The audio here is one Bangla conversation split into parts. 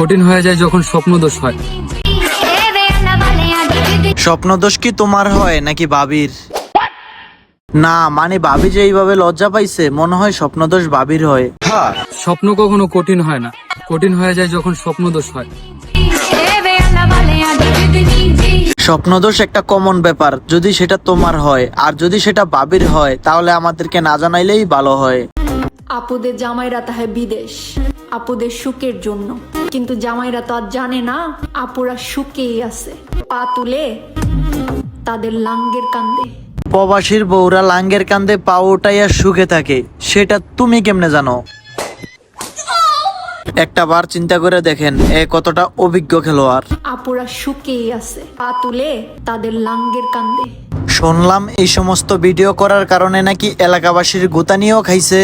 কঠিন হয়ে যায় যখন স্বপ্নদোষ হয়। স্বপ্নদোষ কি তোমার হয় নাকি ভাবির? না মানে ভাবি যে এইভাবে লজ্জা পাইছে, মনে হয় স্বপ্নদোষ ভাবির হয়। স্বপ্ন কখনো কঠিন হয় না, কঠিন হয়ে যায় যখন স্বপ্নদোষ হয়। স্বপ্নদোষ একটা কমন ব্যাপার, যদি সেটা তোমার হয় আর যদি সেটা ভাবির হয় তাহলে আমাদেরকে না জানাইলেই ভালো হয়। আপুদের জামাইরা তাহে বিদেশ আপুদের সুখের জন্য, কিন্তু জামাইরা তো আর জানে না আপুরা সুখেই আছে, পা তুলে তাদের লাঙ্গের কান্দে। প্রবাসীর বউরা লাঙ্গের কান্দে পা উঠাইয়া সুখে থাকে, সেটা তুমি কেমনে জানো? একটা বার চিন্তা করে দেখেন এ কতটা অভিজ্ঞ খেলোয়াড়। আপুরা সুখেই আছে, পা তুলে তাদের লাঙ্গের কান্দে। শুনলাম এই সমস্ত ভিডিও করার কারণে নাকি এলাকাবাসীর গুতানিও খাইছে।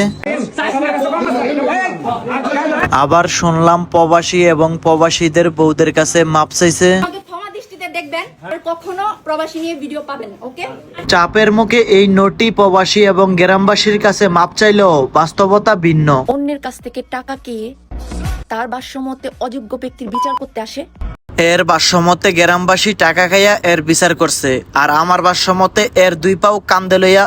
আবার শুনলাম প্রবাসী এবং প্রবাসীদের বউদের কাছে মাপ চাইছে। ক্ষমা দৃষ্টিতে দেখবেন, আর কখনো প্রবাসী নিয়ে ভিডিও পাবেন, ওকে? চাপের মুখে এই নোটি প্রবাসী এবং গ্রামবাসীর কাছে মাপ চাইলেও বাস্তবতা ভিন্ন। অন্যের কাছ থেকে টাকা কে তার ভাষ্যমতে অযোগ্য ব্যক্তির বিচার করতে আসে। এর ভাষ্যমতে গ্রামবাসী টাকা খাইয়া এর বিচার করছে, আর আমার ভাষ্যমতে এর দুই পাও কান্দে লইয়া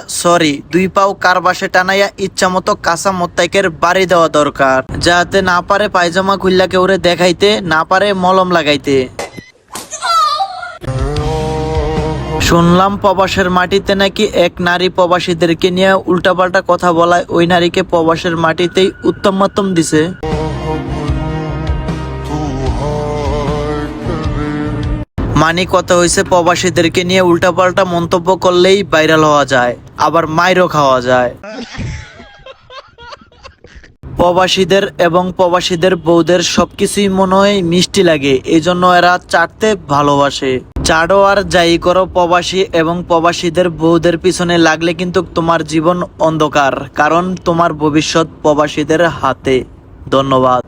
দুই পাও কার বাসে টানাইয়া ইচ্ছা মতো কাঁচা মোত্তাইকের বাড়ি দেওয়া দরকার, যাতে না পারে পায়জামা খুললা কেউরে দেখাইতে, না পারে মলম লাগাইতে। শুনলাম প্রবাসের মাটিতে নাকি এক নারী প্রবাসীদেরকে নিয়ে উল্টাপাল্টা কথা বলায় ওই নারীকে প্রবাসের মাটিতেই উত্তম মাধ্যম দিছে। মানে কথা হয়েছে প্রবাসীদেরকে নিয়ে উল্টাপাল্টা মন্তব্য করলেই ভাইরাল হওয়া যায়, আবার মাইরও খাওয়া যায়। প্রবাসীদের এবং প্রবাসীদের বউদের সবকিছুই মনে হয় মিষ্টি লাগে, এই জন্য এরা চাটতে ভালোবাসে। চাড়ো আর যাই করো, প্রবাসী এবং প্রবাসীদের বউদের পিছনে লাগলে কিন্তু তোমার জীবন অন্ধকার, কারণ তোমার ভবিষ্যৎ প্রবাসীদের হাতে। ধন্যবাদ।